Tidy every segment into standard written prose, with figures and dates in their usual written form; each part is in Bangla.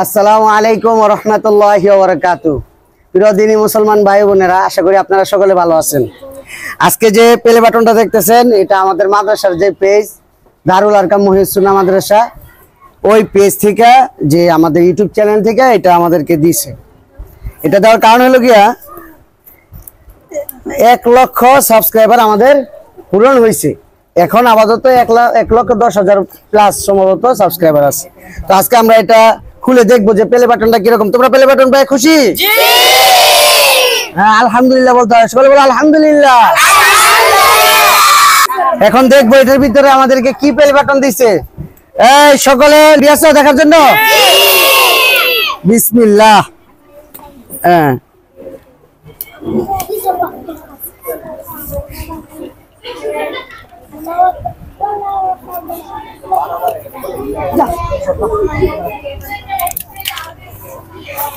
আসসালামু আলাইকুম ওয়া রাহমাতুল্লাহি ওয়া বারাকাতুহু। প্রিয় দিনী মুসলমান ভাই বোনেরা, আশা করি আপনারা সকলে ভালো আছেন। আজকে যে প্লে বাটনটা দেখতেছেন, এটা আমাদের মাদ্রাসার যে পেজ দারুল আরকাম মহিউস সুন্নাহ মাদ্রাসা, ওই পেজ থেকে যে আমাদের ইউটিউব চ্যানেল থেকে এটা আমাদেরকে দিয়েছে। এটা দেওয়ার কারণ হলো গিয়া 1 লক্ষ সাবস্ক্রাইবার আমাদের পূরণ হয়েছে। এখন আপাতত 1,10,000 প্লাস সম্ভবত সাবস্ক্রাইবার আছে। তো আজকে আমরা এটা খুলে দেখবো যে প্লে বাটনটা কিরকম। তোমরা প্লে বাটন পায় খুশি? হ্যাঁ, আলহামদুলিল্লাহ বলতে হয়, সকলে বলো আলহামদুলিল্লাহ। এখন দেখবো এটার ভিতরে আমাদেরকে কি প্লে বাটন দিছে। এই সকলে রিয়াসা দেখার জন্য বিসমিল্লাহ। হ্যাঁ,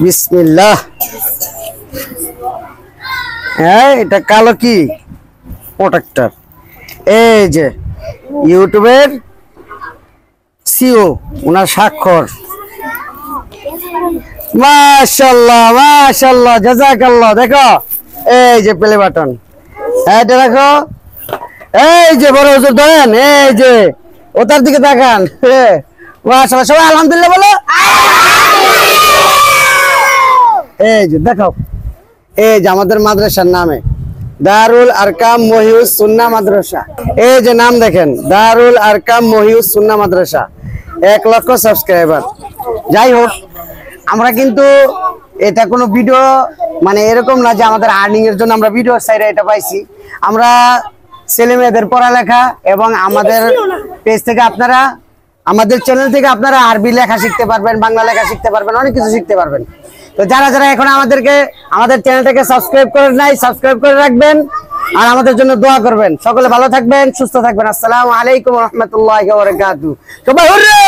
বিসমিল্লাহ। হ্যাঁ, এটা কালো কি প্রোটেক্টর। এই যে ইউটিউবের সিও, ওনার স্বাক্ষর। মাশাআল্লাহ মাশাআল্লাহ, জাযাকাল্লাহ। দেখো এই যে প্লে বাটন, এটা দেখো। এই যে বড় হুজুর ধরেন, এই যে ওটার দিকে তাকান। মাশাআল্লাহ, সবাই আলহামদুলিল্লাহ বলো। এই যে দেখো, এই যে আমাদের মাদ্রাসার নামে দারুল আরকাম মহিউস সুন্নাহ মাদ্রাসা। এই যে নাম দেখেন, দারুল আরকাম মহিউস সুন্নাহ মাদ্রাসা, 1 লক্ষ সাবস্ক্রাইবার। যাই হোক, আমরা কিন্তু এটা কোনো ভিডিও মানে এরকম না যে আমাদের আর্নিং এর জন্য আমরা ভিডিও সাইডে এটা পাইছি। আমরা ছেলে মেয়েদের পড়ালেখা এবং আমাদের পেজ থেকে আপনারা, আমাদের চ্যানেল থেকে আপনারা আরবি লেখা শিখতে পারবেন, বাংলা লেখা শিখতে পারবেন, অনেক কিছু শিখতে পারবেন। তো যারা যারা এখন আমাদের চ্যানেলটাকে সাবস্ক্রাইব করেন নাই, সাবস্ক্রাইব করে রাখবেন আর আমাদের জন্য দোয়া করবেন। সকলে ভালো থাকবেন, সুস্থ থাকবেন। আসসালামু আলাইকুম ওয়া রাহমাতুল্লাহি ওয়া বারাকাতুহু। সবাই হুররে!